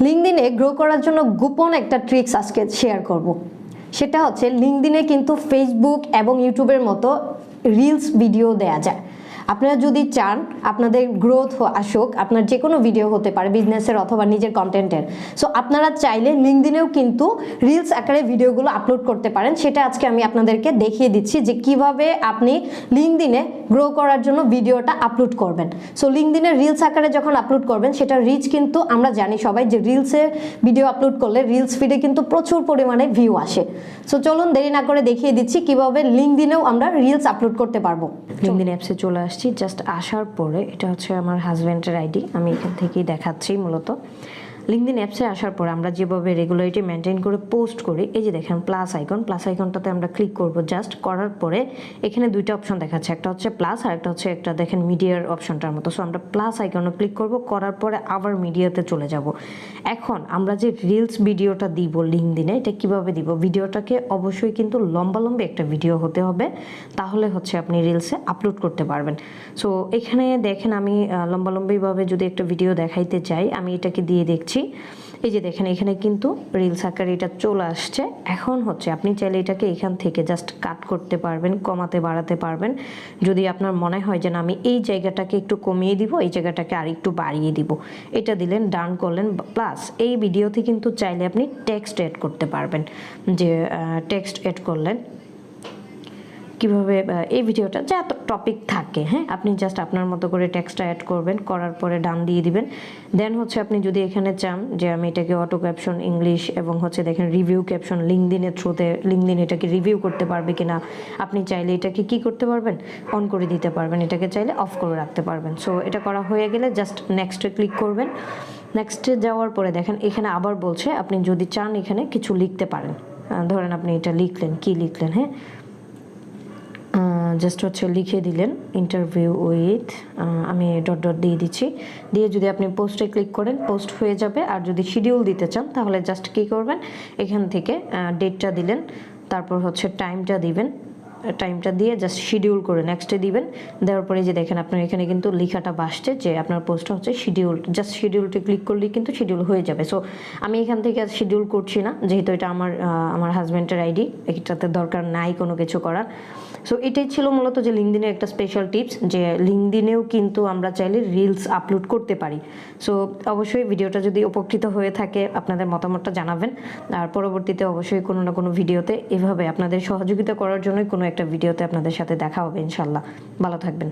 লিঙ্কডইনে grow করার জন্য গোপন একটা ট্রিক্স আজকে শেয়ার করব। সেটা হচ্ছে লিঙ্কডইনে কিন্তু ফেসবুক এবং ইউটিউবের মতো রিলস ভিডিও দেয়া যায়। আপনারা যদি চান আপনাদের গ্রোথ আসুক, আপনার যে কোনো ভিডিও হতে পারে বিজনেসের অথবা নিজের কন্টেন্টের, সো আপনারা চাইলে লিঙ্কডইনেও কিন্তু রিলস আকারে ভিডিওগুলো আপলোড করতে পারেন। সেটা আজকে আমি আপনাদেরকে দেখিয়ে দিচ্ছি যে কিভাবে আপনি লিঙ্কডইনে গ্রো করার জন্য ভিডিওটা আপলোড করবেন। সো লিঙ্কডইনে রিলস আকারে যখন আপলোড করবেন সেটা রিচ কিন্তু আমরা জানি সবাই যে রিলসে ভিডিও আপলোড করলে রিলস ফিডে কিন্তু প্রচুর পরিমাণে ভিউ আসে। সো চলুন দেরি না করে দেখিয়ে দিচ্ছি কিভাবে লিঙ্কডইনেও আমরা রিলস আপলোড করতে পারবো। লিঙ্কডইন অ্যাপসে চলে আসছি। জাস্ট আসার পরে এটা হচ্ছে আমার হাজব্যান্ডের আইডি, আমি এখান থেকেই দেখাচ্ছি। মূলত লিঙ্কডইন অ্যাপসে আসার পরে আমরা যেভাবে রেগুলারিটি মেনটেন করে পোস্ট করি, এই যে দেখেন প্লাস আইকনটাতে আমরা ক্লিক করব। জাস্ট করার পরে এখানে দুইটা অপশন দেখাচ্ছে, একটা হচ্ছে প্লাস আর একটা হচ্ছে একটা দেখেন মিডিয়ার অপশনটার মতো। সো আমরা প্লাস আইকনে ক্লিক করব, করার পরে আবার মিডিয়াতে চলে যাব। এখন আমরা যে রিলস ভিডিওটা দিব লিঙ্কডইনে, এটা কিভাবে দিব? ভিডিওটাকে অবশ্যই কিন্তু লম্বা একটা ভিডিও হতে হবে, তাহলে হচ্ছে আপনি রিলসে আপলোড করতে পারবেন। সো এখানে দেখেন আমি লম্বাভাবে যদি একটা ভিডিও দেখাইতে চাই, আমি এটাকে দিয়ে দেখছি। এই যে দেখেন এখানে কিন্তু রিলস আকারে এটা চলে আসছে। এখন হচ্ছে আপনি চাইলে এটাকে এখান থেকে জাস্ট কাট করতে পারবেন, কমাতে বাড়াতে পারবেন। যদি আপনার মনে হয় যে না আমি এই জায়গাটাকে একটু কমিয়ে দিব, এই জায়গাটাকে আর একটু বাড়িয়ে দিব, এটা দিলেন, ডান করলেন। প্লাস এই ভিডিওতে কিন্তু চাইলে আপনি টেক্সট অ্যাড করতে পারবেন। যে টেক্সট অ্যাড করলেন কিভাবে, এই ভিডিওটা যা টপিক থাকে, হ্যাঁ, আপনি জাস্ট আপনার মতো করে টেক্সটটা অ্যাড করবেন, করার পরে ডান দিয়ে দিবেন। দেন হচ্ছে আপনি যদি এখানে চান যে আমি এটাকে অটো ক্যাপশন ইংলিশ এবং হচ্ছে দেখেন রিভিউ ক্যাপশন লিঙ্কডইনের থ্রুতে লিঙ্কডইন এটাকে রিভিউ করতে পারবে কিনা, আপনি চাইলে এটাকে কি করতে পারবেন, অন করে দিতে পারবেন, এটাকে চাইলে অফ করে রাখতে পারবেন। সো এটা করা হয়ে গেলে জাস্ট নেক্সটে ক্লিক করবেন। নেক্সটে যাওয়ার পরে দেখেন এখানে আবার বলছে আপনি যদি চান এখানে কিছু লিখতে পারেন। ধরেন আপনি এটা লিখলেন, কি লিখলেন, হ্যাঁ, জাস্ট হচ্ছে লিখে দিলেন ইন্টারভিউ উইথ, আমি ডট দিয়ে দিচ্ছি। দিয়ে যদি আপনি পোস্টে ক্লিক করেন পোস্ট হয়ে যাবে। আর যদি শিডিউল দিতে চান তাহলে জাস্ট কী করবেন, এখান থেকে ডেটটা দিলেন, তারপর হচ্ছে টাইমটা দিবেন, টাইমটা দিয়ে জাস্ট শিডিউল করে নেক্সটে দিবেন। দেওয়ার পরে যে দেখেন আপনার এখানে কিন্তু লেখাটা বাসছে যে আপনার পোস্টটা হচ্ছে শিডিউল। জাস্ট শিডিউলটি ক্লিক করলেই কিন্তু শিডিউল হয়ে যাবে। সো আমি এখান থেকে শিডিউল করছি না, যেহেতু এটা আমার হাজব্যান্ডের আইডি, এটাতে দরকার নাই কোনো কিছু করার। সো এটাই ছিল মূলত যে লিঙ্কডইনের একটা স্পেশাল টিপস, যে লিঙ্কডইনেও কিন্তু আমরা চাইলে রিলস আপলোড করতে পারি। সো অবশ্যই ভিডিওটা যদি উপকৃত হয়ে থাকে আপনাদের মতামতটা জানাবেন। আর পরবর্তীতে অবশ্যই কোনো না কোনো ভিডিওতে এভাবে আপনাদের সহযোগিতা করার জন্যই কোনো একটা ভিডিওতে আপনাদের সাথে দেখা হবে ইনশাল্লাহ। ভালো থাকবেন।